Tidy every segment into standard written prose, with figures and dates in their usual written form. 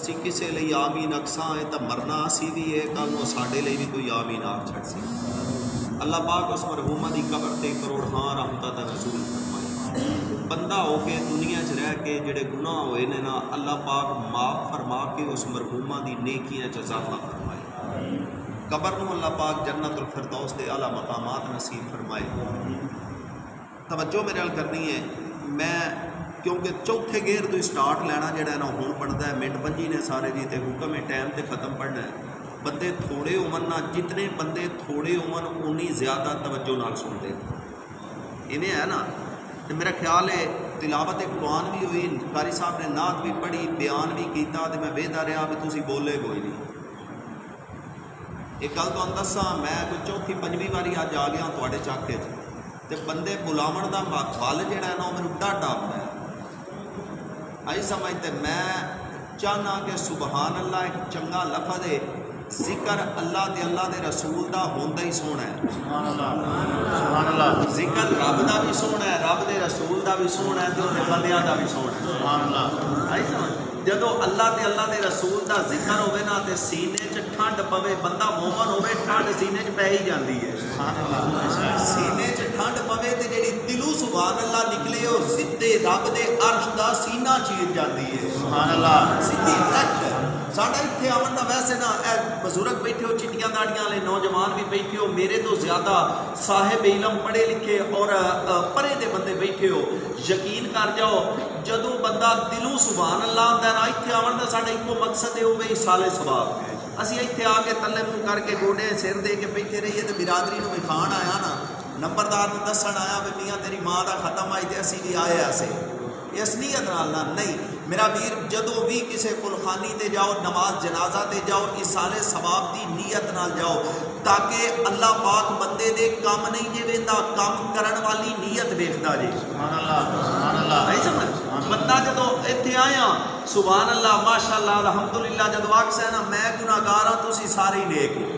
اسی کسے لئی آمین اکساں ہے تو مرنا اسی بھی ہے، کل وہ ساڈے لئی بھی کوئی آمین آکھ چھڑ سی۔ اللہ پاک اس مرحومہ دی قبر تے کروڑاں رحمتاں دا نزول فرمائے۔ بندہ ہو کے دنیا چ رہ کے جڑے گناہ ہوئے نے نا، اللہ پاک معاف فرما کے اس مرحومہ دی نیکیاں چ اضافہ فرمائے۔ قبر نو اللہ پاک جنت الفردوس دے اعلیٰ مقامات نصیب فرمائے۔ توجہ میرے نال کرنی ہے، میں کیونکہ چوتھے گیئر تو اسٹارٹ لینا جڑا ہے نا ہوں پڑھتا ہے، منٹ 25 نے سارے جی تے حکم ہے ٹائم تے ختم پڑھنا ہے۔ بندے تھوڑے ہون نا، جتنے بندے تھوڑے ہون انی زیادہ توجہ نال سنتے انہیں ہے نا۔ تو میرا خیال ہے تلاوت قرآن بھی ہوئی، قاری صاحب نے نعت بھی پڑھی، بیان بھی کیتا، تو میں ویدا رہا بھی تسی بولے کوئی نہیں۔ ایک گل تو دساں، میں کوئی چوتھی پنجویں واری اج آ گیا تواڈے چاکے تے بندے بلاون دا بل جڑا ہے نا وہ میرے ڈاڈا آتا ہے۔ آئی سمجھتے میں چاہنا کہ سبحان اللہ ایک چنگا لفظ ہے، ذکر اللہ دے رسول دا ہوندا ہی سونا ہے۔ سبحان اللہ۔ ذکر رب دا بھی سونا ہے، رب دے رسول دا بھی سونا ہے، تے اُہدے بندیاں دا بھی سونا ہے۔ سبحان اللہ۔ آئی سمجھ جدو اللہ دے رسول دا ذکر ہوئے نا تے سینے چ ٹھنڈ پوے، بندہ مومن ہوئے ٹھنڈ سینے چ پہ ہی جاندی ہے۔ سبحان اللہ۔ سینے چ ٹھنڈ پوے تے جڑی دلوں سبحان اللہ نکلے اور سدھے رب دے عرش دا سینہ چیر جاندی ہے۔ سبحان اللہ۔ سیدھی ٹچ ساڈا اتنے آون دا ویسے نا بزرگ بیٹھے ہو، چٹیاں داڑیاں والے نوجوان بھی بیٹھے ہو، میرے تو زیادہ صاحب علم پڑھے لکھے اور پرے دے بندے بیٹھے ہو، یقین کر جاؤ جدو بندہ دلوں سبحان اللہ آندا ہے نا، اتنے آون دا ساڈا ایکو مقصد ہے وہ ایصال ثواب۔ اسی اتنے آ کے تلے منہ کر کے گوڈے سر دے کے بیٹھے رہیے تو برادری نو وکھان آیا نا، نمبردار نو دسن آیا بھی میاں تیری ماں دا ختم آئی تے اسی بھی آئے ایسے اس نیت نال نہ نہیں میرا ویر، جدو بھی کسے کلخانی تے جاؤ، نماز جنازہ تے جاؤ، ایصال ثواب دی نیت نال جاؤ، تاکہ اللہ پاک بندے دے کام نہیں جے ویندا، کام کرن والی نیت ویکھدا جے۔ سبحان اللہ۔ سبحان اللہ۔ نہیں سمجھ بندہ جدو اتنے آیا سبحان اللہ ماشاء اللہ الحمدللہ جدو آکھس ہے نا میں گناہگار ہاں تسی سارے نیک ہو،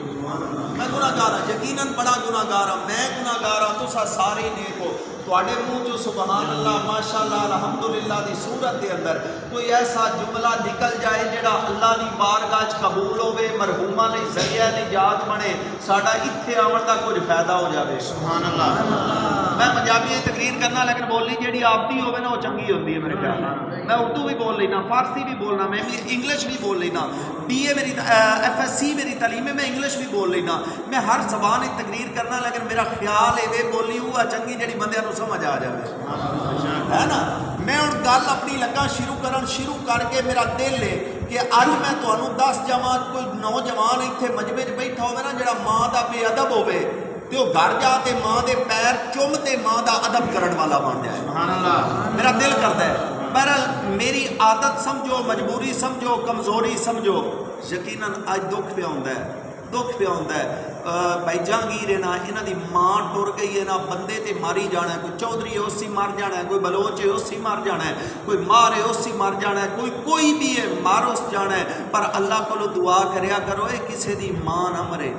میں گناہگار ہاں، یقیناً بڑا گناہگار ہاں، میں گناہگار ہاں، تسا سارے نیک ہو۔ تواڈے منہ جو سبحان اللہ ماشاء اللہ الحمدللہ دی صورت دے اندر کوئی ایسا جملہ نکل جائے جڑا اللہ دی بارگاہ وچ قبول ہوے، مرحومہ لئی ذریعہ نجات بنے، ساڈا اتھے آون دا کچھ فائدہ ہو جاوے۔ سبحان اللہ۔ میں پنجابی تقریر کرنا لیکن بولنی جیڑی آپتی ہوئے نا وہ چنگی ہوتی ہے میرے خیال میں اردو بھی بول لینا، فارسی بھی بولنا، میں انگلش بھی بول لینا، بی اے میری FSc میری تعلیم ہے، میں انگلش بھی بول لینا، میں ہر زبان تقریر کرنا لیکن میرا خیال ہے بولی ہوا چنگی جیڑی بندے نو سمجھ آ جائے ہے نا۔ میں ہوں گل اپنی لگا شروع کر کے میرا دل ہے کہ اج میں تمہیں دس جاواں، کوئی نوجوان اتنے مجمے چ بیٹھا ہوئے نا جڑا ماں دا بے ادب ہوئے تے وہ گھر جا تے ماں دے پیر چوم تے ماں دا ادب کرن والا بن جائے۔ سبحان اللہ۔ میرا دل کرتا ہے، بہرحال میری عادت سمجھو، مجبوری سمجھو، کمزوری سمجھو، یقیناً اج دکھ پہ ہوندا ہے۔ بھائی جہانگیر ہے نا، انہاں دی ماں ٹر گئی ہے نا، بندے تے ماری جانا ہے، کوئی چودھری ہے اسی مر جانا ہے، کوئی بلوچ ہے اسی مر جانا ہے، کوئی مار ہے اسی مر جانا ہے، کوئی بھی ہے مار اس جانا ہے، پر اللہ کو دعا کریا کرو اے کسے دی ماں نہ مرے۔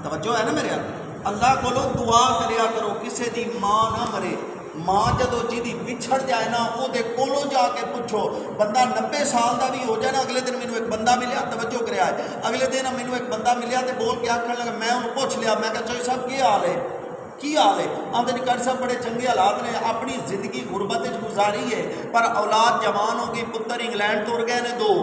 توجہ ہے نا میرے اللہ کو دعا کریا کرو کسے دی ماں نہ مرے۔ ماں جدو جی بچھڑ جائے نا وہ دے کولوں جا کے پوچھو، بندہ 90 سال دا بھی ہو جائے نا، اگلے دن مینوں ایک بندہ ملیا، توجہ کریا ہے، اگلے دن مینوں ایک بندہ ملیا تے بول کے آکھن لگا، میں انہوں پوچھ لیا، میں کہا چوئی صاحب کی حال ہے؟ آمدے جی کر صاحب بڑے چنگے حالات نے، اپنی زندگی غربت وچ گزاری ہے، پر اولاد جوان ہو گئی، پتر انگلینڈ تر گئے نے 2،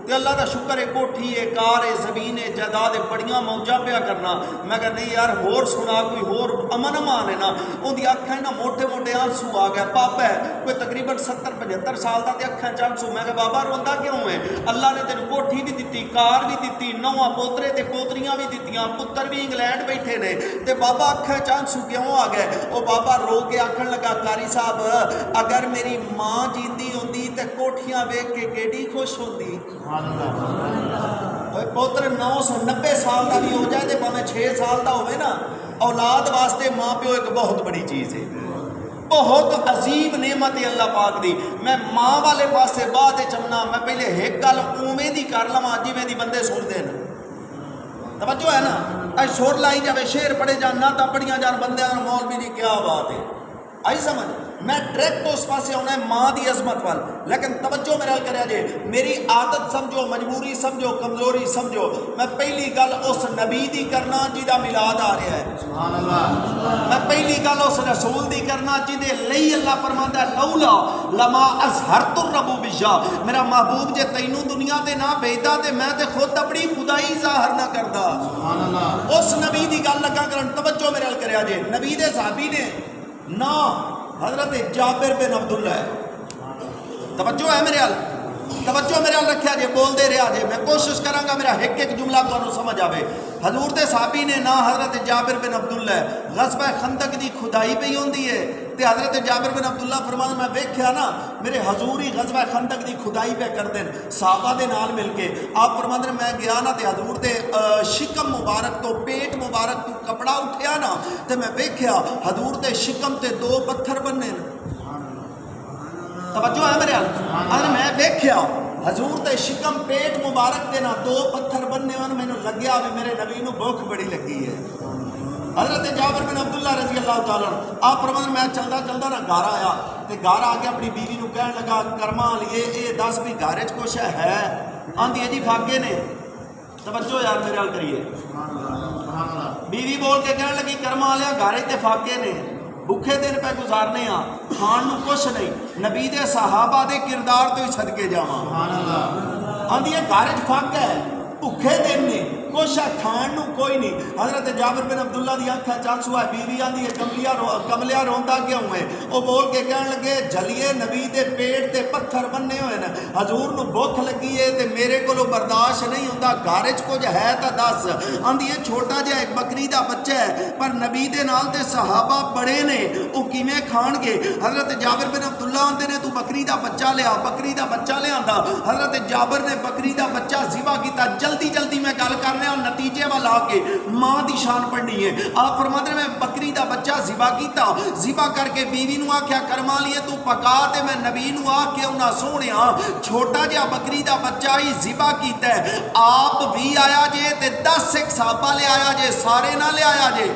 تے اللہ دا شکر ہے کوٹھی ہے، کار ہے، زمین ہے، جائیداد ہے، بڑیاں موجاں پیا کرنا۔ میں کہا نہیں یار ہور سنا، کوئی ہور امن امان ہے نا، ان دی اکھاں نا موٹے موٹے آنسو آ گیا، پاپا ہے کوئی تقریباً 70-75 سال دا تے اکھاں چانسو۔ میں کہا بابا روندا کیوں ہے؟ اللہ نے تینوں کوٹھی بھی دتی، کار بھی دتی، 9 پوترے تے پوتریاں بھی دتیاں، پتر بھی انگلینڈ بیٹھے نے، تے بابا اکھاں چانسو کیوں آ گئے؟ او بابا رو کے آکھن لگا، قاری صاحب اگر میری ماں جیندی ہوندی تے کوٹھیاں ویکھ کے کیڑی خوش ہوندی۔ پوتر 990 سال کا بھی ہو جائے تو پاویں 6 سال کا ہوئے نا، اولاد واسطے ماں پیو ایک بہت بڑی چیز ہے، بہت عظیم نعمت ہے اللہ پاک دی۔ میں ماں والے پاسے بعد چمنا، میں پہلے ایک گل اوویں دی کر لواں جویں دی بندے سنتے ہیں، توجہ ہے نا، اج سر لائی جاوے، شعر پڑھے جان، نعتاں پڑھیاں جان، بندے مولوی جی کیا بات ہے، آئی سمجھ۔ میں ڈائریکٹ اس پاسے آنا ہے ماں دی عظمت وال، لیکن توجہ میرے نال کریا جے، میری عادت سمجھو، مجبوری سمجھو، کمزوری سمجھو، میں پہلی گل اس نبی دی کرنا جہدا میلاد آ رہا ہے، سبحان اللہ، میں پہلی گل اس رسول دی کرنا جہدے لئی اللہ فرماندا ہے لولا لما اظہرت الربوبیہ، میرا محبوب جے تینوں دنیا تے نہ بھیجدا تے میں تے خود اپنی خدائی ظاہر نہ کردا، سبحان اللہ، اس نبی دی گل لگا کرن، توجہ میرے نال کریا جے، نبی دے صحابی نے نا حضرت جابر بن عبداللہ ہے، توجہ ہے میرے حال، توجہ میرے حال رکھیا جے، بول دے رہا جے، میں کوشش کراں گا میرا ایک ایک جملہ تانوں سمجھ آوے۔ حضور دے صحابی نے نا حضرت جابر بن عبداللہ ہے، غزوہ خندق دی کھدائی پئی ہوندی ہے تے حضرت جابر بن عبداللہ فرمانا میں ویکھیا نا میرے حضور ہی غزوہ خندق دی کھدائی پہ کر دین صحابہ دے نال مل کے، آپ فرماندے میں گیا نا تے حضور دے شکم مبارک تو پیٹ مبارک تو کپڑا اٹھیا نا تے میں ویکھیا حضور دے شکم تے 2 پتھر بننے، توجہ ہے میرے حال، میں ویکھیا حضور دے شکم پیٹ مبارک تے نا 2 پتھر بننے ون، مینوں لگیا بھی میرے نبی نو بھوک بڑی لگی ہے۔ حضرت جابر بن عبداللہ رضی اللہ تعالیٰ عنہ آپ فرماتے میں چلدا چلدا نا گھر آیا تے گھر آ کے اپنی بیوی نو کہن لگا کرما لیے اے دس بھی گھر وچ کچھ ہے، آندی ہے جی فاقے نے، توجہ یار میرے حال کریے، سبحان اللہ، بیوی بول کے کہن لگی کرما لیا گھر وچ تے فاقے نے، بھوکے دن پہ گزارنے ہاں، کھان نو کچھ نہیں، نبی دے صحابہ دے کردار تو ہی صدقے جاواں، سبحان اللہ، آندی ہے گھر وچ فاقہ ہے، بھوکے دن نے کچھ ہے کھان نو کوئی نہیں۔ حضرت جابر بن عبداللہ دی آنکھاں چانسو ہے، بیوی آندی ہے کملیا روندا کیوں ہے، وہ بول کے کہن لگے جلیے نبی دے پیٹ تے پتھر بننے ہوئے نا، حضور نو بھوک لگی ہے تے میرے کولو برداشت نہیں ہوندا، گھر وچ کچھ ہے تا دس، آندی ہے چھوٹا جہا ایک بکری دا بچہ ہے پر نبی دے نال تے صحابہ بڑے نے، او کیویں کھان گے؟ حضرت جابر بن عبداللہ آندے نے تو بکری دا بچہ لیا، بکری دا بچہ لے آندا، حضرت جابر نے بکری دا بچہ ذبح کیتا، جلدی جلدی میں گل کر اور نتیجے والا کے ماں دی شان پڑھنی ہے، آپ فرماتے ہیں میں بکری دا بچہ ذبح کیتا، ذبح کر کے بیوی نو آکھیا کرما لیے تو پکا تے میں نبی نو آکھیا انہاں سونیا چھوٹا جہا بکری دا بچہ ہی ذبح کیتا ہے، آپ بھی آیا جے تے 10 ایک صحابہ لے آیا جے، سارے نہ لے آیا جے،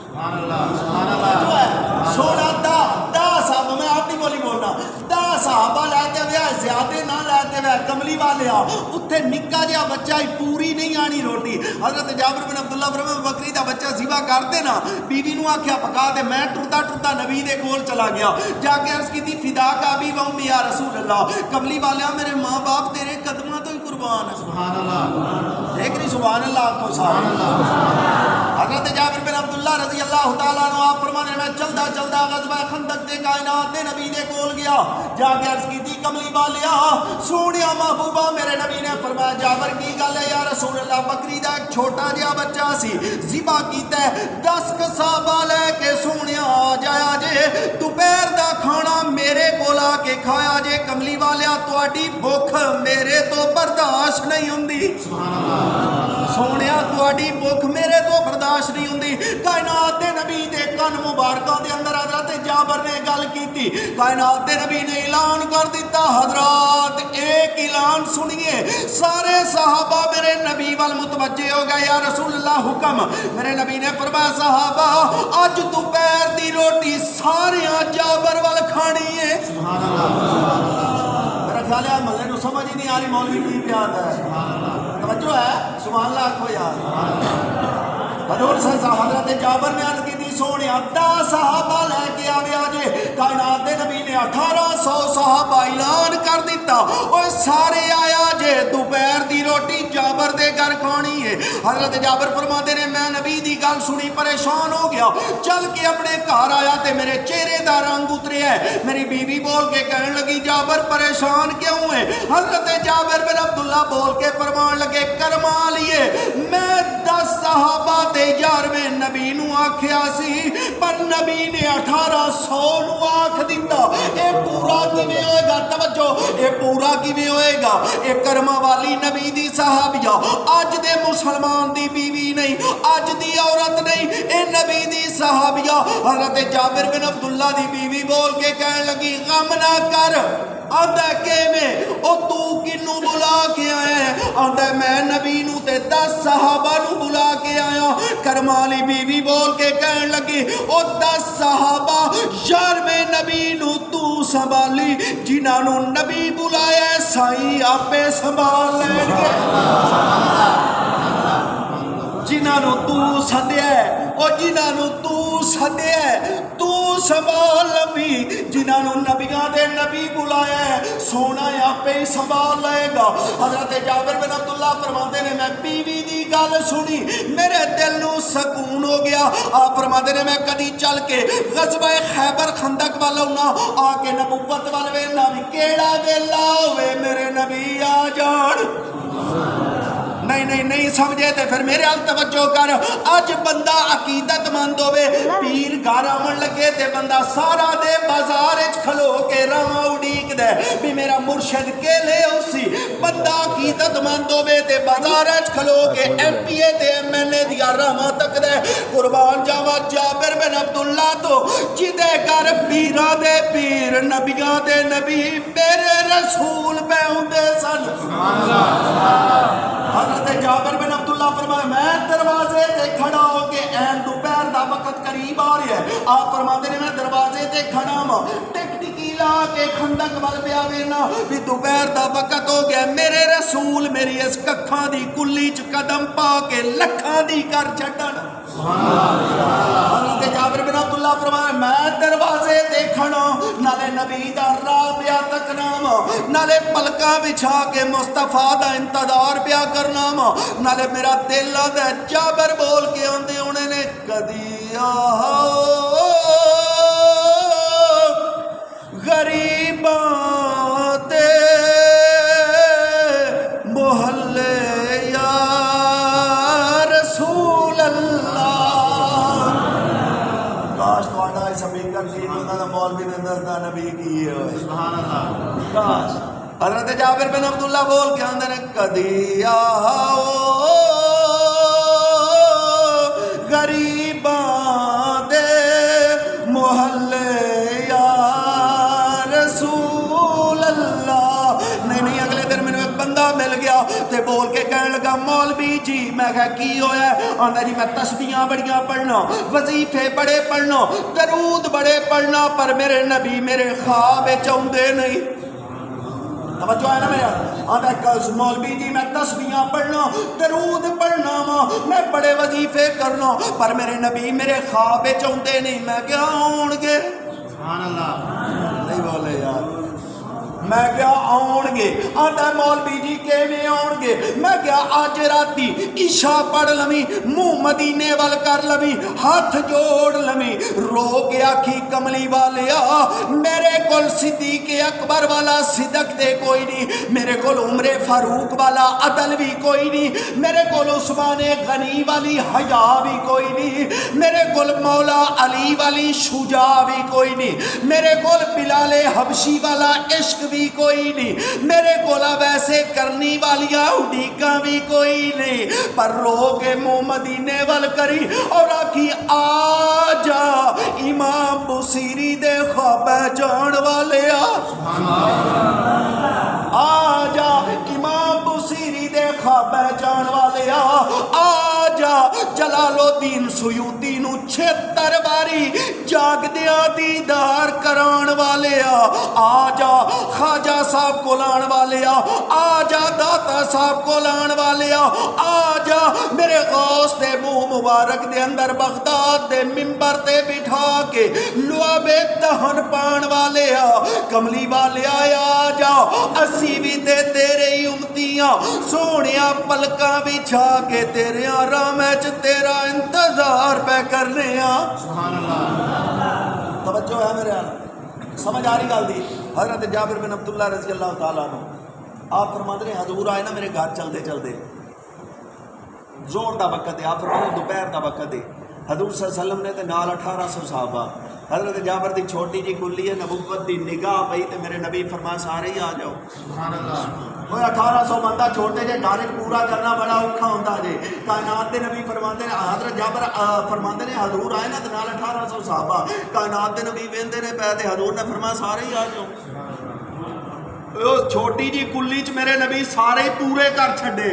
سبحان اللہ، سبحان اللہ، سونا دا صحابہ، میں آپ نہیں بولی بولنا، 10 صحابہ لیتے ہوئے زیادہ نہ لیتے ہوئے کملی والے اتنے نکا جہا بچہ ہی پوری نہیں آنی روٹی، حضرت جابر بن عبداللہ فرمایا بکری دا بچہ ذبح کر دے نا، بیوی نو آکھیا پکا دے، میں ٹرتا ٹرتا نبی دے کول چلا گیا، جا کے عرض کی تھی فدا کا بھی و امی یا رسول اللہ، کملی والے میرے ماں باپ تیرے قدموں تو ہی قربان ہے، سبحان اللہ، ایک نہیں سبحان اللہ آپ کو سارے۔ حضرت جابر بن عبداللہ رضی اللہ تعالیٰ عنہ آپ فرمانے میں چلدا چلدا غزوہ خندق دے کائنات دے نبی دے کول گیا، جا کے عرض کی تھی کملی والیا سونیا محبوبہ، میرے نبی نے فرمایا جابر کی گل ہے یا رسول اللہ، بکری دا ایک چھوٹا جہا بچہ سی ذبح کیتا ہے، 10 صحابہ لے کے سونیا آ جایا جے، دوپہر دا کھانا میرے کول آ کے کھایا جے، کملی والیا تواڈی بھوک میرے تو برداشت نہیں ہوندی، سونیا تواڈی بھوک میرے تو برداشت نہیں ہوندی، کائنات دے نبی دے کن مبارکاں دے اندر حضرت جابر نے گل کیتی، کائنات دے نبی نے اعلان کر دیتا، حضرات ایک اعلان سنیے، سارے صحابہ میرے نبی وال متوجہ ہو گئے، یا رسول اللہ حکم، میرے نبی نے فرمایا صحابہ اج دوپہر دی روٹی سارے جابر وال کھانی ہے، سبحان اللہ، میرا خیال ہے ملے نو سمجھ ہی نہیں آ رہی مولوی کی پیاد ہے، توجہ ہے سبحان اللہ آکھو یار، حضور صلی اللہ علیہ وسلم حضرت جابر نے عرض کی تھی سونیا 10 صحابہ لے کے آوے آجے، کائنات دے نبی نے 1800 صحابہ اعلان کر دیتا، اور سارے آیا جے دوپہر دی روٹی جابر دے گھر کھانی ہے، حضرت جابر فرماتے نے میں نبی دی گل سنی پریشان ہو گیا، چل کے اپنے گھر آیا تے میرے چہرے دا رنگ اتریا ہے، میری بیوی بول کے کہنے لگی جابر پریشان کیوں ہے؟ حضرت جابر بن عبداللہ بول کے فرمان لگے کرما لیے میں 10 صحابہ تے 11ویں نبی نو آکھیا سی پر نبی نے 1800 نو آکھ دیتا، اے پورا کیویں ہوئے گا؟ توجہ، اے پورا کیویں ہوئے گا؟ اے کرما والی نبی دی صحابیہ اج دے مسلمان دی بیوی نہیں، اج دی عورت نہیں، اے نبی دی صحابیہ، حضرت جابر بن عبداللہ دی بیوی بول کے کہنے لگی غم نہ کر، آدھا کہ میں او تو کنو بلا کے آیا ہے؟ آدھا میں نبی نو تے 10 صحابہ نو بلا کے آیا، محترم والی بیوی بول کے کہن لگی او 10 صحابہ یار میں نبی نو تو سنبھالی جنہاں نو نبی بلایا ہے سائی آپے سنبھال لیں گے جنہاں نو تو سدیا ہے او جنہاں نو تو سدیا ہے تو سنبھال لوی جنہاں نو نبیاں دے نبی بلایا ہے سونا آپ ہی سنبھال لے گا حضرت جابر بن عبداللہ فرماتے نے میں بیوی دی گل سنی میرے دل نو سکون ہو گیا آپ فرماتے نے میں کدی چل کے غزوہ خیبر خندق والا نہ آ کے نبوت والے نہ بھی کیڑا ویلا ہوئے میرے نبی آ جان نہیں سمجھے تے پھر میرے حال توجہ کر آج بندہ عقیدت مند ہوئے پیر گھر آمن لگے تے بندہ سارا دے بازار اچ کھلو کے راما اڑیک دے بھی میرا مرشد کے لے اسی بندہ عقیدت مند ہوئے تے بازار اچ کھلو کے ایم پی اے تے ایم ایل اے دیا راما تک دے قربان جاوا جابر بن عبداللہ تو جدے کر پیرا دے پیر نبیاں دے نبی میرے رسول پہ ہوندے سن حضرت جابر بن عبداللہ فرمایا میں دروازے تے کھڑا ہو کے این دوپہر دا وقت قریب آ رہا ہے آپ فرماتے ہیں میں دروازے تے کھڑا ہوں ٹک ٹکی لا کے خندق وال پیا وینا بھی دوپہر دا وقت ہو گیا میرے رسول میری اس ککھاں دی کلی چ قدم پا کے لکھاں دی کر چھڈن حضرت جابر بن عبداللہ فرمایا میں دروازے تے کھڑا نالے نبی دا راہ پیا تکنام نالے پلکاں بچھا کے مصطفیٰ دا انتظار پیا کرنا نالے میرا دل آدھا جابر بول کے آندے انہیں نے کدی آہو غریباں دے محلے یا رسول اللہ کاش تو آٹھا ایسا بیکر چیز ہوتا تھا مولوی نے دستا نبی کی ہے سبحان اللہ کاش حضرت جابر بن عبداللہ بول کے اندر کدی آؤ غریباں دے محلے یا رسول اللہ نہیں اگلے دن میں ایک بندہ مل گیا تے بول کے کہنے لگا مولوی جی میں کہا کی ہویا ہے آندا جی میں تسبیحاں بڑیاں پڑھنا وظیفے بڑے پڑھنا درود بڑے پڑھنا پر میرے نبی میرے خواب چاہندے نہیں توجہ ہے نا میرا آدھا مولوی جی میں تسبیحاں پڑھنا درود پڑھنا میں بڑے وظیفے کرنا پر میرے نبی میرے خواب چاہتے نہیں میں کیا آن گے سبحان اللہ نہیں بولے یار میں کیا آن گے آدھا مولوی جی کیویں آن گے میں کیا آج راتی عشاء پڑھ لمی منہ مدینے وال کر لمی ہاتھ جوڑ لمی رو کے آکھی کملی والیا میرے کول صدیق اکبر والا صدق دے کوئی نہیں میرے کول عمر فاروق والا عدل بھی کوئی نہیں میرے کول عثمان غنی والی حیا بھی کوئی نہیں میرے کول مولا علی والی شجاع بھی کوئی نہیں میرے کول بلال حبشی والا عشق بھی کوئی نہیں میرے کولا ویسے کرنی والیاں اڈیکاں بھی کوئی نہیں پر رو کے منہ مدینے وال کری اور آکھی آ جا امام بصیری دے خواب جان والے آ جا امام بصیری دے خواب جان والے آ جا جلال الدین سیوطی نو 76 باری جاگ دیا دیدار کران والے آ جا خواجہ صاحب کو لان والے آ جا داتا صاحب کو لان والے آ جا میرے غوث دے منہ مبارک دے اندر بغداد دے منبر تے بٹھا کے لعب دہن پان والے کملی والے آ جا اسی بھی تے تیرے ہی امتیاں سونیا پلکاں بچھا کے تیرے آرام وچ تیرا انتظار پہ کرنے سبحان اللہ توجہ ہے میرے آنا سمجھ آ رہی گل دی حضرت جابر بن عبداللہ رضی اللہ تعالیٰ عنہ آپ فرماتے ہیں حضور آئے نا میرے گھر چلتے چلتے زور دا وقت ہے آپ فرماتے ہیں دوپہر دا وقت ہے حضور صلی اللہ علیہ وسلم نے تے نال 1800 صحابہ حضرت جابر دی چھوٹی جی کلی ہے نبوت دی نگاہ پئی تے میرے نبی فرمایا سارے ہی آ جاؤ سبحان اللہ وہ 1800 بندہ چھوٹے جے گھر پورا کرنا بڑا اوکھا ہوندا جے کائنات دے نبی فرماندے نے حضرت جابر فرماندے نے حضور آئے نا تے نال 1800 صحابہ کائنات دے نبی ویندے نے پے تے حضور نے فرمایا سارے ہی آ جاؤ چھوٹی جی کلی چ میرے نبی سارے پورے کر چھڈے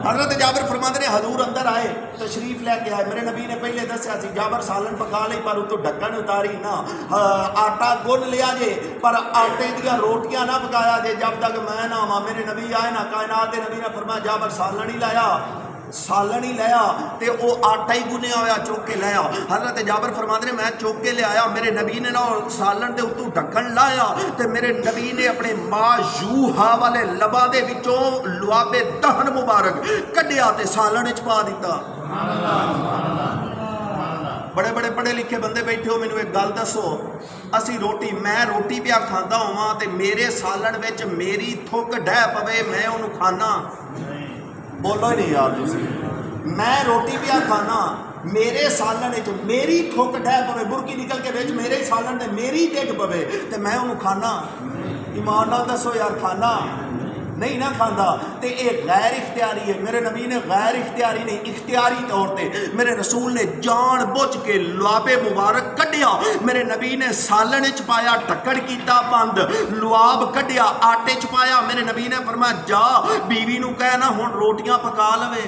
حضرت جابر فرماتے ہیں حضور اندر آئے تشریف لے کے آئے میرے نبی نے پہلے دسیا سی جابر سالن پکا لئی پر اتوں ڈھکن اتاری نہ آٹا گن لیا جے پر آٹے دیا روٹیاں نہ پکایا جے جب تک میں نہ آواں میرے نبی آئے نہ کائنات دے نبی نے فرمایا جابر سالن ہی لایا سالن ہی لیا تے او آٹا ہی گنیا ہوا چوک کے لیا حضرت جابر فرماتے ہیں میں چوک کے لے آیا میرے نبی نے نا سالن دے اتوں ڈھکن لایا تے میرے نبی نے اپنے ماجوہا والے لبا دے وچوں لعاب دہن مبارک کڈیا تے سالن وچ پا دیتا بڑے بڑے پڑھے لکھے بندے بیٹھے ہو مینوں ایک گل دسو اسی روٹی میں روٹی پیا کھانا ہواں تے میرے سالن وچ میری تھک ڈہ پوے میں انہوں کھانا بولو ہی نہیں یار تسی میں روٹی پیا کھانا میرے سالن وچ میری تھک ڈہ پوے برکی نکل کے وچ میرے سالن دے میری ڈگ پوے تے میں انہوں کھانا ایمان نال دسو یار کھانا نہیں نہ کھانا تے اے غیر اختیاری ہے میرے نبی نے غیر اختیاری نہیں اختیاری طور تے میرے رسول نے جان بوجھ کے لعاب مبارک کڈیا میرے نبی نے سالن وچ پایا ڈھکڑ کیتا بند لعاب کڈیا آٹے چ پایا میرے نبی نے فرمایا جا بیوی نو کہنا ہن روٹیاں پکا لوے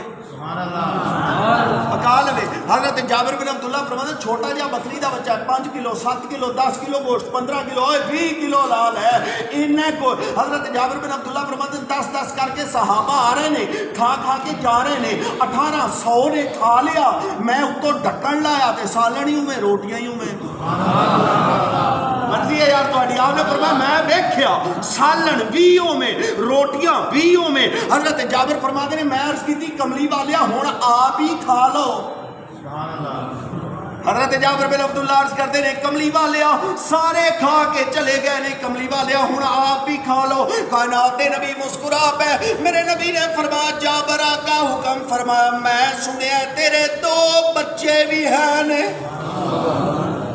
پکا لوے حضرت جابر بن عبداللہ فرماتے چھوٹا جہا بکری دا بچہ ہے 5 کلو 7 کلو 10 کلو گوشت 15 کلو 20 کلو لال ہے انہیں کو حضرت جابر بن عبداللہ فرماتے 10 کر کے صحابہ آ رہے نے کھا کے جا رہے نے 1800 نے کھا لیا میں اتوں ڈھکن لایا تے سالن ہی ہوں میں روٹیاں ہی ہوں میں مرضی ہے یار تہاڈی آپ نے فرمایا میں ویکھیا سالن بھی میں روٹیاں بھی میں حضرت جابر فرماتے ہیں میں عرض کی تھی کملی والیا ہن آپ ہی کھا لو حضرت جابر بن عبداللہ عرض کرتے ہیں کملی والیا سارے کھا کے چلے گئے نے کملی والیا ہن آپ ہی کھا لو کائنات نبی مسکرا پے میرے نبی نے فرمایا جابر کا حکم فرمایا میں سنیا تیرے 2 بچے بھی ہیں نے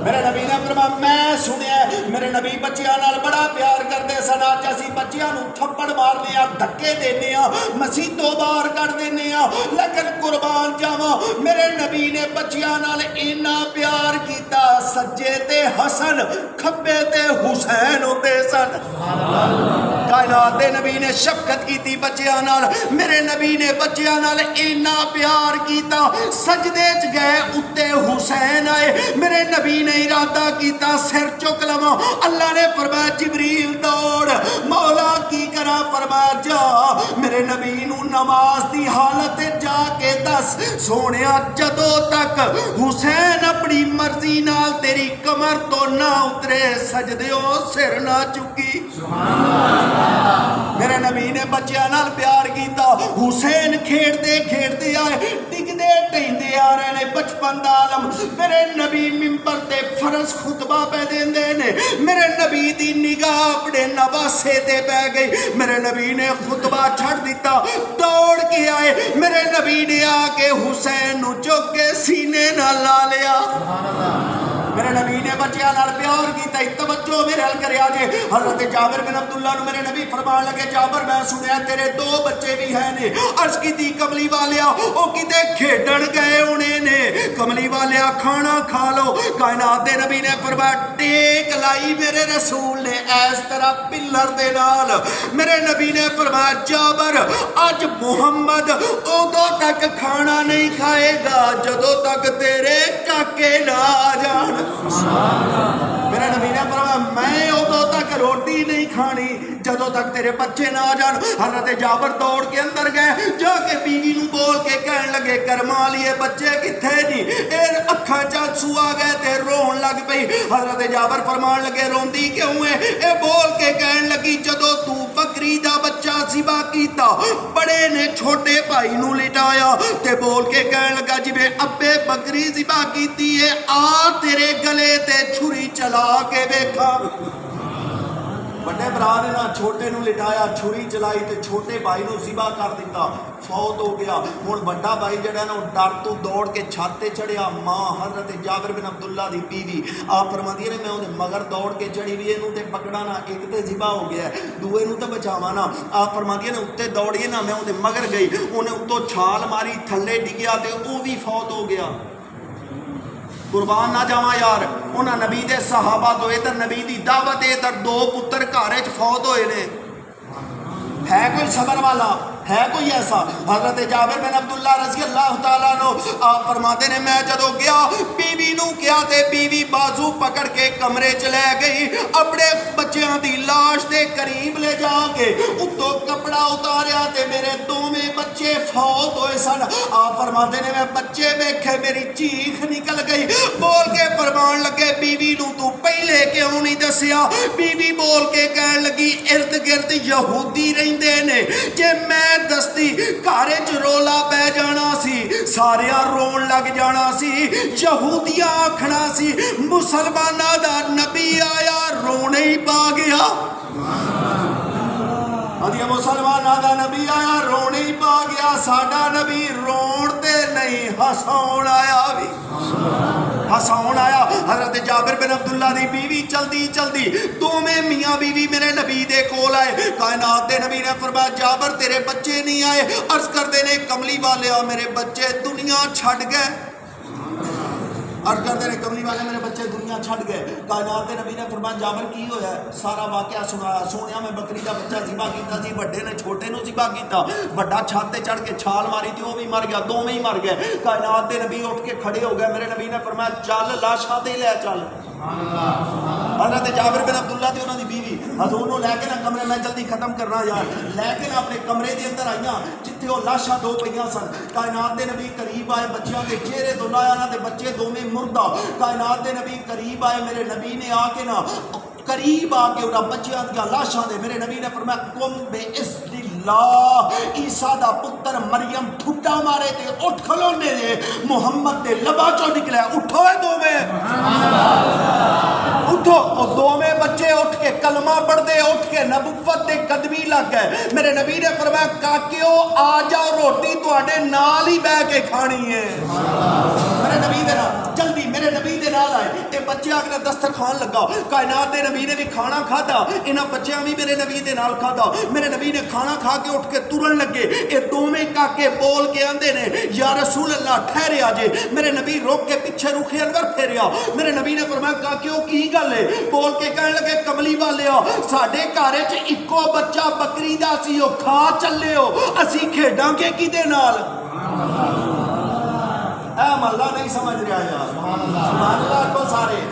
میرے نبی نے فرمایا میں سنیا میرے نبی بچیاں نال بڑا پیار کرتے سن اج اسی بچیاں نو تھپڑ مارنے دھکے دینے مسیتوں باہر کر دینے لیکن قربان جاواں میرے نبی نے بچیاں نال اینا پیار کیتا سجے تے حسن کھبے تے حسین ہوتے سن کائنات دے نبی نے شفقت کیتی بچیاں نال میرے نبی نے بچیاں نال اینا پیار کیتا سجدے چ گئے اتے حسین آئے میرے نبی نے ارادہ کیتا سر چک لواں اللہ نے فرمایا جبریل دوڑ مولا کی کرا فرمایا جا میرے نبی نو نماز دی حالت جا کے دس سونیا جدوں تک حسین اپنی مرضی نال تیری کمر تو نہ اترے سجدیوں سر نہ چکی میرے نبی نے بچیاں نال پیار کیتا حسین کھیڑتے کھیڑتے آئے ڈگدے ٹہندے آ رہے نے بچپن دا عالم میرے نبی منبر تے فرض خطبہ پہ دیندے نے میرے نبی دی نگاہ اپنے نواسے تے بہ گئی میرے نبی نے خطبہ چھڑ دیتا دوڑ کے آئے میرے نبی نے آ کے حسین نو چک کے سینے نہ لا لیا میرے نبی نے بچیاں نال پیار کیتا توجہ میرے حل کریا جے حضرت جابر بن عبداللہ نو میرے نبی فرمان لگے جابر میں سنیا تیرے 2 بچے بھی ہیں نے عرض کیتی کملی والیا او کتے کھیڈن گئے انہیں نے کملی والیا کھانا کھا لو کائنات دے نبی نے فرمایا ٹیک لائی میرے رسول نے اس طرح پلر دے نال میرے نبی نے فرمایا جابر اج محمد ادو تک کھانا نہیں کھائے گا جدو تک تیرے کاکے نہ آ جان میرے نبی نے فرمایا میں ادو تک روٹی نہیں کھانی جدو تک تیرے بچے نہ آ جان حضرت جابر دوڑ کے اندر گئے جا کے بیوی نو بول کے کہن لگے کرما لیے بچے کتھے جی اے اکھاں چاچو آ گئے تے رون لگ پئی حضرت جابر فرمان لگے روندی کیوں ہے اے بول کے کہن لگی جدو تو بکری دا بچہ ذبح کیتا بڑے نے چھوٹے بھائی نو لٹایا تے بول کے کہن لگا جی میں ابے بکری ذبح کیتی ہے آ تیرے گلے تے چھری چلا کے دیکھا بڑے برا نے نا چھوٹے نو لٹایا چھری چلائی تے چھوٹے بھائی نو ذبح کر دیتا فوت ہو گیا ہن بڑا بھائی جڑا نا ڈر تو دوڑ کے چھت تے چڑھیا ماں حضرت جابر بن عبداللہ دی بیوی آپ فرماندی نے میں اون مگر دوڑ کے چڑھی وی اینو تے پکڑا نا ایک تے ذبح ہو گیا ہے دوے نو تے بچاواں نا آپ فرماندی نے اوتے دوڑیے نا میں اون مگر گئی اونے اتوں چھال ماری تھلے ڈگیا تے او بھی فوت ہو گیا قربان نہ جاواں یار انہاں نبی دے صحابہ تو ادھر نبی دی دعوت ادھر 2 پتر گھر وچ فوت ہوئے نے ہے کوئی صبر والا ہے کوئی ایسا؟ حضرت جابر بن عبداللہ رضی اللہ تعالیٰ عنہ آپ فرماتے ہیں میں جدو گیا بیوی نو کیا تے بیوی بازو پکڑ کے کمرے چ لے گئی اپنے بچیاں دی لاش دے قریب لے جا کے اتو کپڑا اتاریا تے میرے دوویں بچے فوت ہوئے سن. آپ فرماتے ہیں میں بچے دیکھے میری چیخ نکل گئی بول کے فرمان لگے بیوی نو تو پہلے کیوں نہیں دسیا؟ بیوی بول کے کہن لگی ارد گرد یہودی رہندے نے جے میں دستی گھر وچ رولا پہ جانا سی سارے رون لگ جانا سی یہودیاں آکھنا سی مسلماناں دا نبی آیا رونے ہی پا گیا. مسلماناں دا نبی آیا رونے ہی پا گیا. ساڈا نبی رون تے نہیں ہساؤن آیا بھی ہساؤن آیا. حضرت جابر بن عبداللہ دی بیوی چلدی چلدی دوویں میاں بیوی میرے نبی دے کول آئے. کائنات دے نبی نے فرمایا جابر تیرے بچے نہیں آئے؟ عرض کردے نے کملی والے میرے بچے دنیا چھڈ گئے. عرض کرتے ہیں کملی والے میرے بچے دنیا چھڑ گئے. کائنات نبی نے فرمایا جابر کی ہویا ہے؟ سارا واقعہ سنایا. سونیا میں بکری کا بچہ ذبح کیتا سی بڑے نے چھوٹے نو ذبح کیتا بڑا چھت تے چڑھ کے چھال ماری تھی وہ بھی مر گیا دوویں ہی مر گئے. کائنات دے نبی اٹھ کے کھڑے ہو گئے. میرے نبی نے فرمایا چل لاشاں تے لے چل. حضرت جابر بن عبداللہ تے انہاں دی بیوی حضور نو لے کے نا کمرے میں جلدی ختم کرنا یار لے کے نا اپنے کمرے دے اندر آئیاں جتھے وہ لاشاں دو پئیاں سن. کائنات دے نبی قریب آئے بچیاں دے چہرے تو لایا نا تے بچے دوویں مردہ. کائنات دے نبی قریب آئے میرے نبی نے آ کے نا قریب آ کے انہاں بچیاں دیا لاشاں دے میرے نبی نے فرمایا قم بِإِذْنِ اللہ عیسیٰ دا پتر مریم ٹھٹا مارے تے اٹھ کھلونے دے محمد دے لبا چو نکلے. اٹھو دوویں اٹھو. اور دوویں بچے اٹھ کے کلمہ پڑھ دے اٹھ کے نبوت دے قدمی لگ گئے. میرے نبی نے فرمایا کاکیو آ جاؤ روٹی تواڈے نال ہی بیٹھ کے کھانی ہے. میرے نبی دے نال جلدی میرے نبی دے نال آئے. اے بچے اگلا دسترخوان لگا. کائنات دے نبی نے بھی کھانا کھادا انہاں بچیاں بھی میرے نبی دے نال کھادا. میرے نبی نے کھانا کھا کے اٹھ کے ترن لگے. اے دوویں کاکے بول کے آندے نے یا رسول اللہ ٹھہرے آجے. میرے نبی روک کے پیچھے رخ انور پھیریا. میرے نبی نے فرمایا کاکیو کی گل ہے؟ بول کے کہنے لگے کملی والے ساڈے گھر وچ اکو بچہ بکری دا سی او کھا چلے ہو اسی کھیڈاں گے کدے نال؟ اے محلہ نہیں سمجھ رہا یار سبحان اللہ کو سارے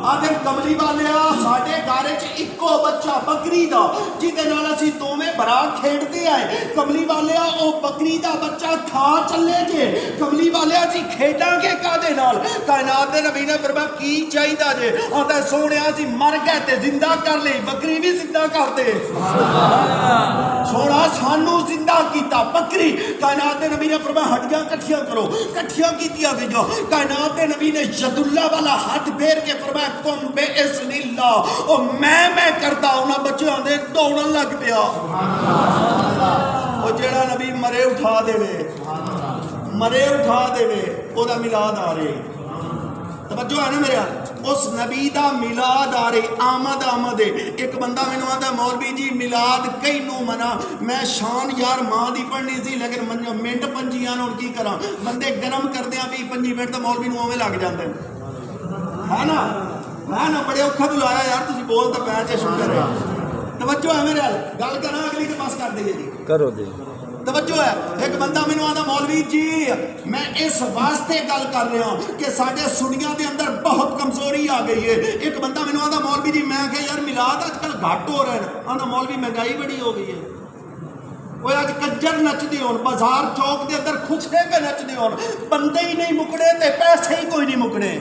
آدھر کملی والے ساڈے گھر وچ اکو بچہ بکری دا جہدے نال اسی دوویں بھرا کھیڈتے آئے. کملی والے او بکری دا بچہ کھا چلے جے. کملی والے اسی کھیڈاں گے کادے نال؟ کائنات دے نبی نے فرمایا کی چاہیدا جے؟ آندا سونیا اسی مر گئے تے زندہ کر لئی بکری بھی زندہ کر دے. سونا سانو زندہ کیتا بکری. کائنات دے نبی نے فرمایا ہڈیاں کٹھیاں کرو. کٹھیاں کیتیاں گئیاں. کائنات دے نبی نے ید اللہ والا ہاتھ پھیر کے فرمایا قم بِإِذْنِ اللہ. اور میں کرتا انہاں بچیاں دے دوڑن لگ پیا. اور جیڑا نبی مرے اٹھا دے او دا میلاد آ رہے. توجہ ہے نا میرے اس نبی دا میلاد آ رہے آمد ہے. ایک بندہ میں نو آدھا مولوی جی میلاد کئی نو منا میں شان یار ماں دی پڑھنی سی لیکن منٹ پنجیاں نو کی کرا بندے گرم کردیاں بھی 5 منٹ تو مولوی نو اوے لگ جاندے ہے نا بڑے اوکھا بلایا یار تسی بول تو پہ شکر ہے. توجہ ہے میرے گل کرنا اگلی کے پاس کر دئیے جی کرو دے. توجہ ہے. ایک بندہ مینوں آندا مولوی جی میں اس واسطے گل کر رہا ہوں کہ ساڈے سنیاں دے اندر بہت کمزوری آ گئی ہے. ایک بندہ مینوں آندا مولوی جی میں کہ یار میلاد اج کل گھٹ ہو رہے ہیں. آندا مولوی مہنگائی بڑی ہو گئی ہے. وہ اج کجر نچدے ہون بازار چوک دے اندر کھچڑے پہ نچدے ہون بندے ہی نہیں مکڑے تے پیسے ہی کوئی نہیں مکڑے.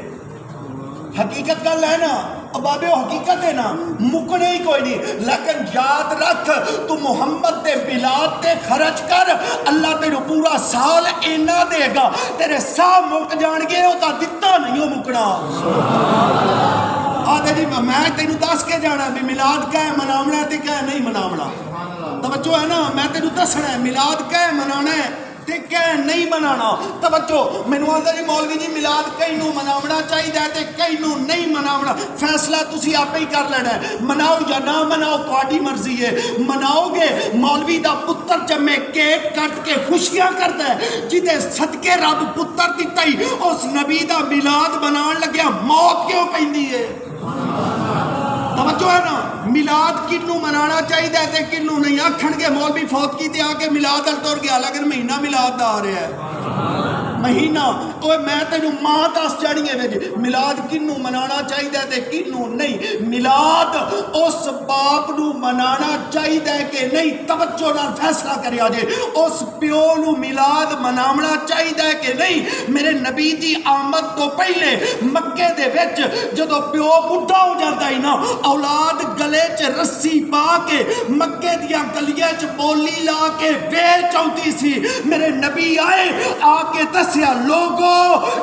حقیقت گل ہے نا بابے حقیقت ہے نا مکنے ہی کوئی نہیں. لیکن یاد رکھ تو محمد دے میلاد تے خرچ کر اللہ تیرے پورا سال اینا دے گا. تیرے سا مک جان گے او تا دتا نہیں ہو مکنا. آدھے جی میں تینوں دس کے جانا بھی میلاد کہے مناونا تے کہے نہیں مناونا. توجہ ہے نا میں تینوں دسنا ہے میلاد کہے منانا ہے تے کہے نہیں منانا. توجہ مینوں آندا جی مولوی جی میلاد کئی نو مناونا چاہیے تے کئی نو نہیں مناونا. فیصلہ تسی آپ ہی کر لینا ہے. مناؤ یا نہ مناؤ تہاڈی مرضی ہے. مناؤ گے مولوی دا پتر جمے کیک کٹ کے خوشیاں کردا ہے جدے صدقے رب پتر دتا ہی اس نبی دا میلاد منان لگیا موت کیوں پیندی ہے؟ توجہ ہے نا میلاد کنوں منانا چاہیے تے کنوں نہیں آکھن گے مولوی فوت کی تے آ کے میلاد ال تر گیا لیکن مہینہ میلاد دا آ رہا ہے مہینہ اوے میں تینوں ماں دس جڑیے وچ میلاد کنوں منانا چاہیے تے کنوں نہیں میلاد اس باپ نو منانا چاہیے کہ نہیں توجہ نال فیصلہ کریا جے اس پیو نو میلاد مناونا چاہیے کہ نہیں میرے نبی دی آمد تو پہلے مکے دے وچ جدو پیو بڈھا ہو جاتا ہی نا اولاد گلے چ رسی پا کے مکے دیاں گلیاں چ بولی لا کے ویچ آتی سی میرے نبی آئے آ کے دسیا لوگو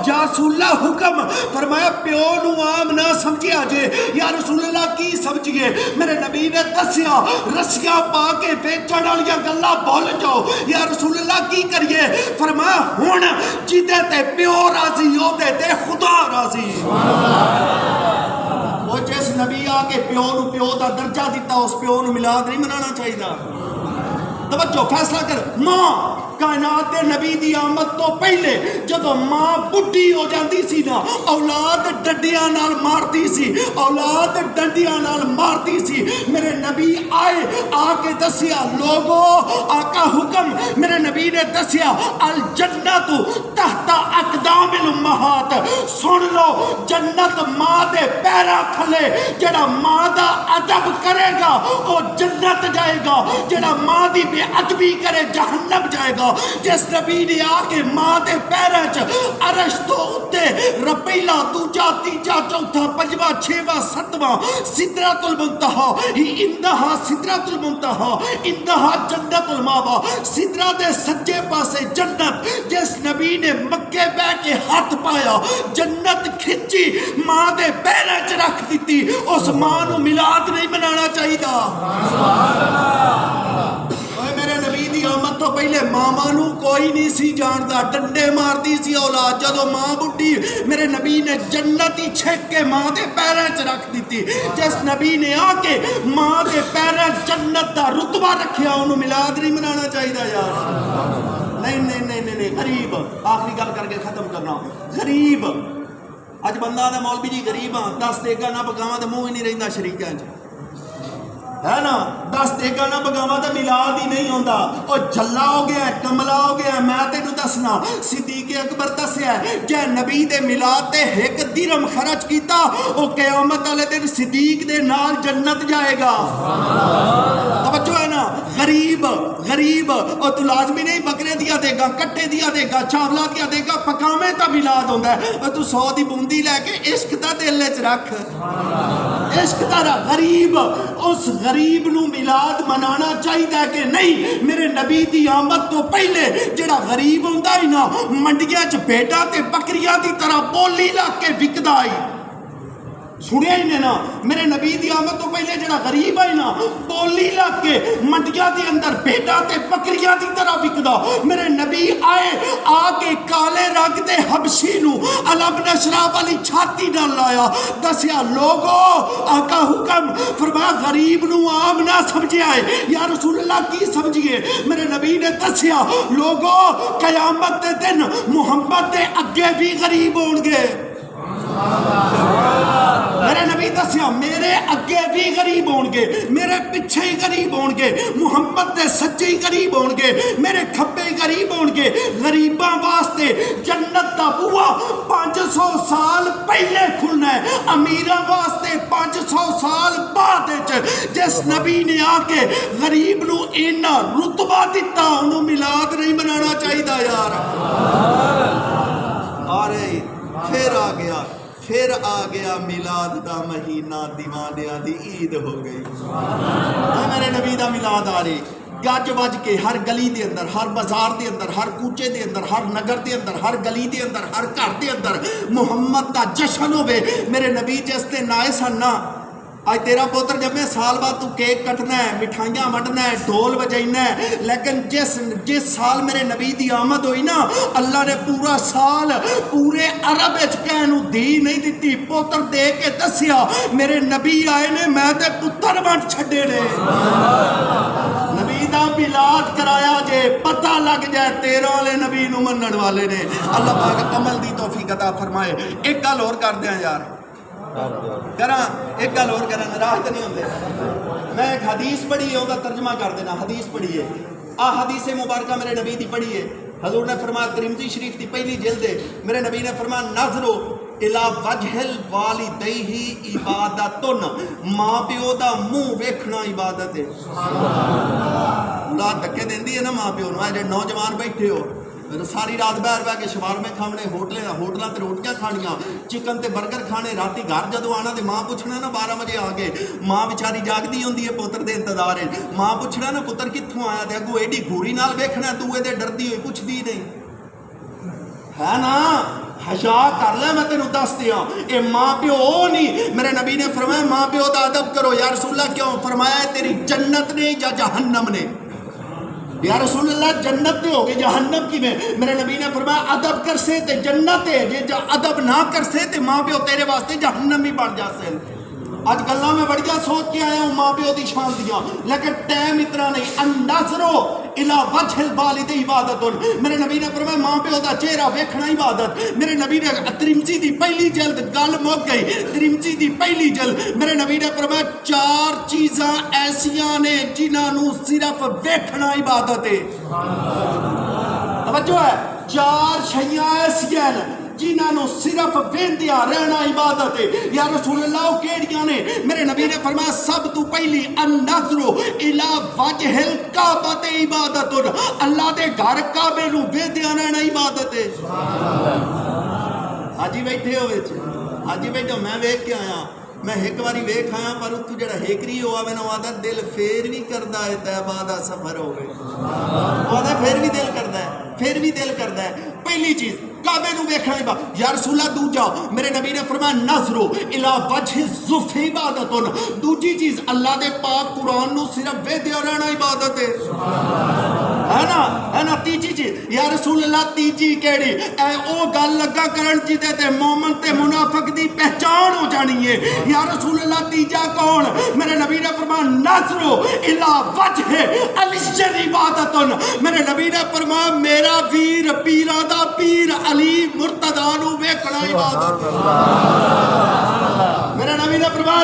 یا رسول اللہ حکم فرمایا پیو نو عام نہ سمجھیا جے یا رسول اللہ کی سمجھئے میرے نبی نے دسیا رسیاں پا کے ویچن والیاں گلاں بھول جاؤ یا رسول اللہ کی کریے فرمایا ہن جدے تے پیو راضی ہو دے تے خدا راضی وہ جس نبی آ کے پیو نو پیو دا درجہ دیتا اس پیو نو میلاد نہیں منانا چاہیے توجہ فیصلہ کر ماں کائنات دے نبی دی آمد تو پہلے جدو ماں بڈھی ہو جاندی سی نا اولاد ڈنڈیاں نال مارتی سی اولاد ڈنڈیاں نال مارتی سی میرے نبی آئے آ کے دسیا لوگو آقا حکم میرے نبی نے دسیا الجنت تحت اقدام الامہات سن لو جنت ماں دے پیرا تھلے جڑا ماں دا ادب کرے گا وہ جنت جائے گا جڑا ماں دی بے ادبی کرے جہنم جائے گا جس نبی نے آ کے ماں دے پیریں چ عرش تو اتے پہلا دوجا تیجا چوتھا پنجواں چھواں ستواں سدرۃ المنتہا انتہا سدرۃ المنتہا انتہا جنت الماوا سدرہ دے سجے پاسے جنت جس نبی نے مکے بہ کے ہاتھ پایا جنت کھچی ماں دے پیریں چ رکھ دیتی اس ماں نو میلاد نہیں منانا چاہیے میرے نبی دی آمد تو پہلے ماما نو کوئی نہیں سی جانتا ڈنڈے مارتی سی اولاد جدو ماں بڈھی میرے نبی نے جنت ہی چھک کے ماں دے پیریں چ رکھ دیتی جس نبی نے آ کے ماں دے پیریں جنت دا رتبہ رکھیا انہوں میلاد نہیں منانا چاہیے یار نہیں غریب آخری گل کر کے ختم کرنا غریب اج بندہ نے مولوی جی غریب ہاں 10 دیگا نہ پکاواں تے منہ ہی نہیں رہندا شریکاں چ ہے نا 10 دیگا نہ پکاواں تے میلاد ہی نہیں ہوندا او جھلا ہو گیا کملا ہو گیا میں تینوں دسنا صدیق اکبر دسیا جے نبی دے میلاد تے 1 درہم خرچ کیتا او قیامت والے دن صدیق دے نال جنت جائے گا توجہ ہے نا غریب اور تو لازمی نہیں بکرے دیا دے گا کٹے دیا دے گا چاولا دیا دے گا پکاویں تا میلاد ہوندا ہے اور تو 100 دی بوندی لے کے عشق دا دل وچ رکھ عشق دا غریب اس غریب نو میلاد منانا چاہیے کہ نہیں میرے نبی دی آمد تو پہلے جڑا غریب ہوندا ہی نا منڈیاں چ بھیڈاں تے بکریاں دی طرح بولی لا کے وکدا ہی سنیا ہی نے نا میرے نبی دی آمد تو پہلے جڑا غریب ہے نا بولی لا کے منڈیاں دے اندر بھیڈاں تے بکریاں دی طرح وکدا میرے نبی آئے آ کے کالے رنگ دے حبشی نو علم نشرہ والی چھاتی نال لایا دسیا لوگو آقا حکم فرمایا غریب نو عام نہ سمجھیا ہے یا رسول اللہ کی سمجھئے میرے نبی نے دسیا لوگو قیامت دے دن محمد دے اگے بھی غریب ہون گے میرے نبی دسیا میرے اگے بھی غریب ہون گے میرے پیچھے ہی غریب ہون گے محمد دے سچے ہی غریب ہون گے میرے کھبے ہی غریب ہون گے غریباں واسطے جنت دا بوا 500 سال پہلے کھلنا ہے امیراں واسطے 500 سال بعد جس نبی نے آ کے غریب نو اینا رتبہ دیتا انہوں میلاد نہیں منانا چاہیے یار پھر آ گیا میلاد دا مہینہ دیوانیاں دی عید ہو گئی میرے نبی دا میلاد آ رہی گج بج کے ہر گلی دے اندر ہر بازار دے اندر ہر کوچے دے اندر ہر نگر دے اندر ہر گلی دے اندر ہر گھر دے اندر محمد دا جشن ہوے میرے نبی جس تے نائے سن نا آج تیرا پوتر جب میں سال بعد تو کیک کٹنا ہے مٹھائیاں وڈنا ہے ڈھول بجائنا ہے لیکن جس سال میرے نبی دی آمد ہوئی نا اللہ نے پورا سال پورے عرب کہنوں دی نہیں دیتی پوتر دے کے دسیا میرے نبی آئے نے میں تے پتر ونڈ چھڈے نے نبی دا میلاد کرایا جے پتہ لگ جائے تیرہ والے نبی نو منن والے نے اللہ پاک عمل دی توفیق عطا فرمائے ایک گل اور کر دیاں یار کراں ایک گل اور کراں ناراض تو نہیں ہوندے میں ایک حدیث پڑھی ہے وہ ترجمہ کر دینا حدیث پڑھی ہے حدیث مبارکہ میرے نبی دی پڑھی ہے حضور نے فرمایا ترمذی شریف دی پہلی جلد ہے میرے نبی نے فرمایا نظرو الا وجہ الوالدیہ عبادتن ماں پیو دا منہ ویکھنا عبادت ہے اللہ دھکے دیندی ہے نا ماں پیو نو جڑے نوجوان بیٹھے ہو ساری رات بہ کے شوارمے کھانے ہوٹلاں تے روٹیاں کھانیاں چکن تے برگر کھانے راتی گھر جدو آنا تے ماں پوچھنا نا 12 بجے آ گئے ماں بیچاری جاگدی ہوندی ہے پوتر دے انتظار ہے ماں پوچھنا نا پتر کتھوں آیا تے اگوں ایڈی گھوری نال ویکھنا تو اے تے ڈردی ہوئی پوچھدی نہیں ہے نا حیا کر لے میں تینوں دس دیا اے ماں پیو او نہیں میرے نبی نے فرمایا ماں پیو دا ادب کرو یا رسول اللہ کیوں فرمایا تیری جنت نے یا جہنم نے یا رسول اللہ جنت تے ہو گئے جہنم کی میں میرے نبی نے فرمایا ادب کر سے تے جنت ہے جے ادب نہ کر سے تے ماں پیو تیرے واسطے جہنم بھی بن جا سے آج گلاں میں بڑیاں سوچ کے آیا ہوں ماں پیو دی شان دیاں لیکن ٹائم اتنا نہیں النظرو الا وجہ الوالد عبادت میرے نبی نے فرمایا ماں پیو دا چہرہ ویکھنا عبادت میرے نبی نے ترمذی دی پہلی جلد گل مک گئی ترمذی دی پہلی جلد میرے نبی نے فرمایا 4 چیزاں ایسیاں نے جنہاں نو صرف ویکھنا عبادت ہے توجہ ہے 4 شیاں ایسیاں نے جنہاں نو صرف ویندیا رہنا عبادت ہے یا رسول اللہ کیڑیاں نے میرے نبی نے فرمایا سب تو پہلی النظر الی وجہ الکعبۃ عبادت اللہ دے گھر کعبے نو ویندیا رہنا عبادت ہے حاجی بیٹھے ہو وچ حاجی بیٹھو میں ویکھ کے آیا میں ایک باری ویکھ آیا پر اتو جڑا ہیکری ہوا میں نو آدھا دل پھر بھی کردا ہے طیبہ دا سفر ہو گئے آدھا پھر بھی دل کردا ہے پہلی چیز کعبے نو ویکھنا عبادت یا رسول اللہ دوجا میرے نبی نے فرمایا نظر الی وجہ الزف عبادت دوجی چیز اللہ دے پاک قرآن نو صرف ویدیا رہنا عبادت ہے نا تیجی چیز یا رسول اللہ تیجی کیڑی اے او گل لگا کرن جدے تے مومن تے منافق دی پہچان ہو جانی ہے یا رسول اللہ تیجا کون میرے نبی نے فرمایا نظر الی وجہ علی عبادت میرے نبی نے فرمایا میرا ویر پیرا دا پیر علی مرتضیٰ نو ویکھنا عبادت میرے نبی نے فرمایا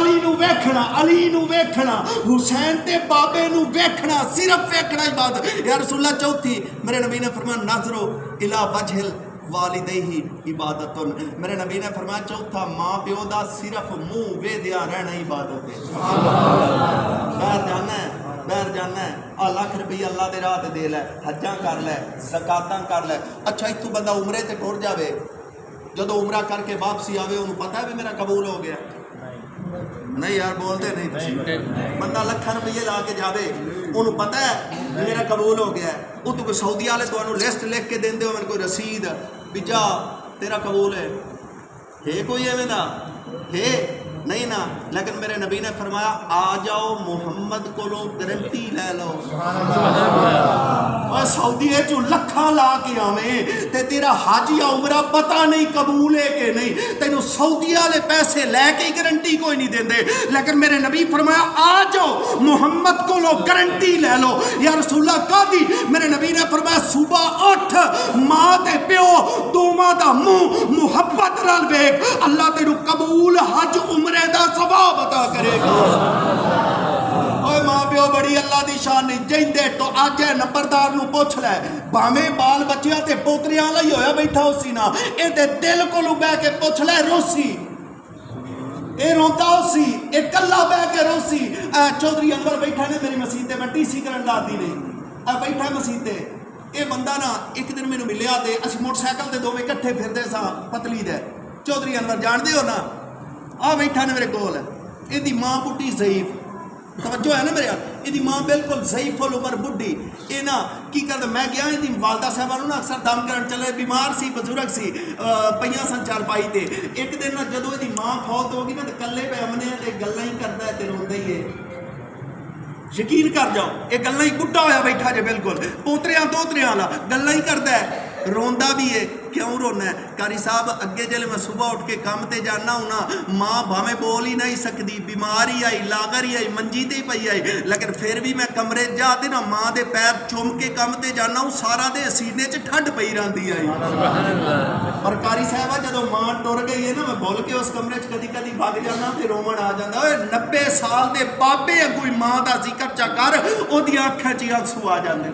علی نو ویکھنا حسین تے بابے نو ویکھنا صرف ویکھنا عبادت یا رسول اللہ چوتھی میرے نبی نے فرمایا نظر الی وجہ والدیہ عبادت میرے نبی نے فرمایا چوتھا ماں پیو دا صرف منہ ویدیا رہنا عبادت ہے باہر جانا ہے لاکھ روپیہ اللہ دے راہ تے دے لے حجاں کر لے زکاتاں کر لے اچھا اتو بندہ عمرے تے ٹر جاوے جدو عمرہ کر کے واپسی آوے انہوں پتہ ہے بھی میرا قبول ہو گیا نہیں یار بولتے نہیں بندہ لکھاں روپیے لا کے جاوے انہوں پتہ ہے میرا قبول ہو گیا ہے وہ تو کوئی سعودی والے تو انہوں لسٹ لکھ کے دین دے ہو میں کوئی رسید بھی جا تیرا قبول ہے کوئی ایویں دا ہے نہیں نا لیکن میرے نبی نے فرمایا آ جاؤ محمد کو لو گارنٹی لے لو سعودی چو لکھاں لا کے آویں تے تیرا حج یا عمرہ پتہ نہیں قبول ہے کہ نہیں تینوں سعودی والے پیسے لے کے گارنٹی کوئی نہیں دیندے لیکن میرے نبی فرمایا آ جاؤ محمد کو لو گارنٹی لے لو یا رسول اللہ کا دی میرے نبی نے فرمایا صبح اٹھ ماں تے پیو دوواں دا منہ محبت نال ویکھ اللہ تینوں قبول حج عمرہ دا ثواب عطا کرے گا اوے ماں پیو بڑی اللہ دی شان نہیں جیندے تو آج ہے نمبردار نو پوچھ لے باویں بال بچیاں تے پوتریاں لئی ہویا بیٹھا ہوسی نا اے تے دل کو لو بہ کے پوچھ لے روسی اے روندا ہوسی اے کلا بہ کے روسی چودھری انور بیٹھا نے میری مسجد تے میں ٹی سی کرن دادی نہیں بیٹھا مسجد تے اے بندہ نا ایک دن مینوں ملیا تے اسی موٹر سائیکل تے دوویں اکٹھے پھردے ساں پتلی دے چودھری انور جان دے ہو نا بیٹھا نے میرے کول ہے یہ دی ماں بڈھی ضعیف توجہ ہے نا میرے ہاتھ یہ دی ماں بالکل ضعیف العمر بڈھی یہ نا کی کرتا میں گیا یہ دی والدہ صاحبانوں نا اکثر دم کرن چلے بیمار سی بزرگ سی پہیاں سن چار پائی تے ایک دن نا جدو یہ دی ماں فوت ہوگی نا تو کلے پہ امنے تے گلاں ہی کرتا ہے تے روندے ہی ہے یقین کر جاؤ یہ گلاں ہی بڈھا ہویا بیٹھا جے بالکل پوتریاں دوتریاں والا گلاں ہی کرتا ہے روندا بھی ہے. کیوں رونا ہے؟ قاری صاحب اگے جلے میں صبح اٹھ کے کام تے جانا ہونا ماں بھاویں بول ہی نہیں سکتی بیماری آئی لاغر ہی آئی منجی تے ہی پئی آئی لیکن پھر بھی میں کمرے جاتے نا ماں دے پیر چوم کے کام تے جانا ہوں سارا دے سینے چ ٹھڈ پئی رہندی آئی. اور قاری صاحبہ جدو ماں ٹر گئی ہے نا میں بول کے اس کمرے چ کدی کدی بھاگ جانا تے رومن آ جانا. 90 سال دے بابے کوئی ماں دا ذکر چا کر او دی اکھاں چ آنسو آ جاندے.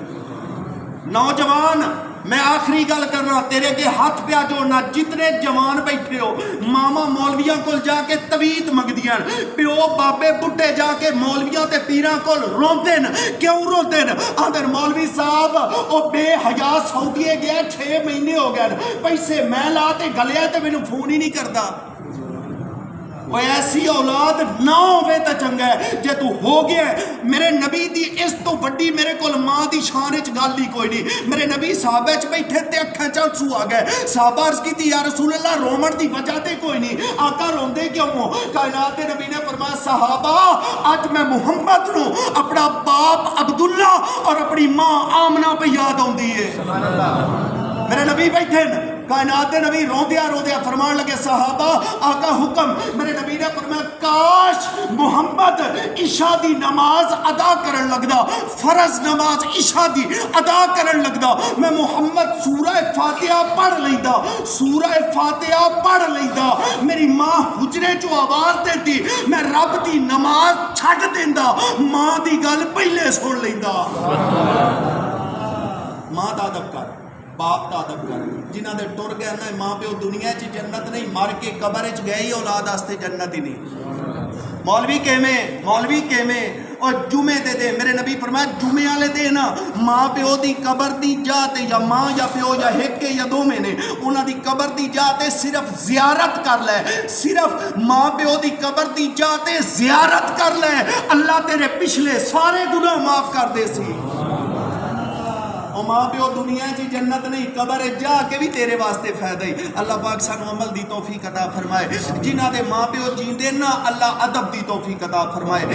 نوجوان میں آخری گل کرنا تیرے کے ہاتھ پہ جوڑنا جتنے جوان بیٹھے ہو ماما مولویاں کول جا کے تویت منگدیاں پیو بابے بڈھے جا کے مولویاں تے پیراں کول روندے ن. کیوں روندے ن؟ آندر مولوی صاحب او بے حیا سعودیے گیا 6 مہینے ہو گئے پیسے میں لا تے گلیا تے مینوں فون ہی نہیں کردا. وہ ایسی اولاد نہ ہوئے تا چنگا ہے جے تو ہو گیا ہے. میرے نبی دی اس تو وڈی میرے کول ماں دی شان وچ گل ہی کوئی نہیں. میرے نبی صحابہ وچ بیٹھے تے اکھاں چ آنسو آ گئے. صحابہ عرض کیتی یا رسول اللہ رومن دی وجہ تے کوئی نہیں آقا روندے کیوں ہو؟ کائنات نبی نے فرمایا صحابہ اج میں محمد نو اپنا باپ عبداللہ اور اپنی ماں آمنہ پہ یاد آندی ہے. سبحان اللہ. میرے نبی بیٹھے کائنات نبی روندیا فرمان لگے صحابہ آقا حکم. میرے نبی نے فرمایا کاش محمد عشاء دی نماز ادا کرن لگدا فرض نماز عشاء دی ادا کرن لگدا میں محمد سورہ فاتحہ پڑھ لیندا سورہ فاتحہ پڑھ لیندا میری ماں حجرے چو آواز دیتی میں رب دی نماز چھڈ دیندا ماں دی گل پہلے سن لیندا. ماں دا ادب کر باپ دا ادب کر. جنہ دے ٹر گئے نا ماں پیو دنیا چ جنت نہیں مر کے قبر چ گئے ہی اولاد واسطے جنت ہی نہیں. مولوی کیویں اور جمعے دے میرے نبی فرمایا جمعے والے دن ماں پیو دی قبر دی جا تے یا ماں یا پیو یا ایک یا دو میں نے انہاں دی قبر دی جا تے صرف زیارت کر لے. صرف ماں پیو دی قبر دی جا تے زیارت کر لے اللہ تیرے پچھلے سارے گناہ معاف کر دے سی. ماں پیو دنیا چی جنت نہیں قبر جا کے بھی تیرے واسطے فائدہ ہی. اللہ پاک سانو عمل دی توفیق عطا فرمائے. جنہ دے ماں پیو جیندے نا اللہ ادب دی توفیق عطا فرمائے.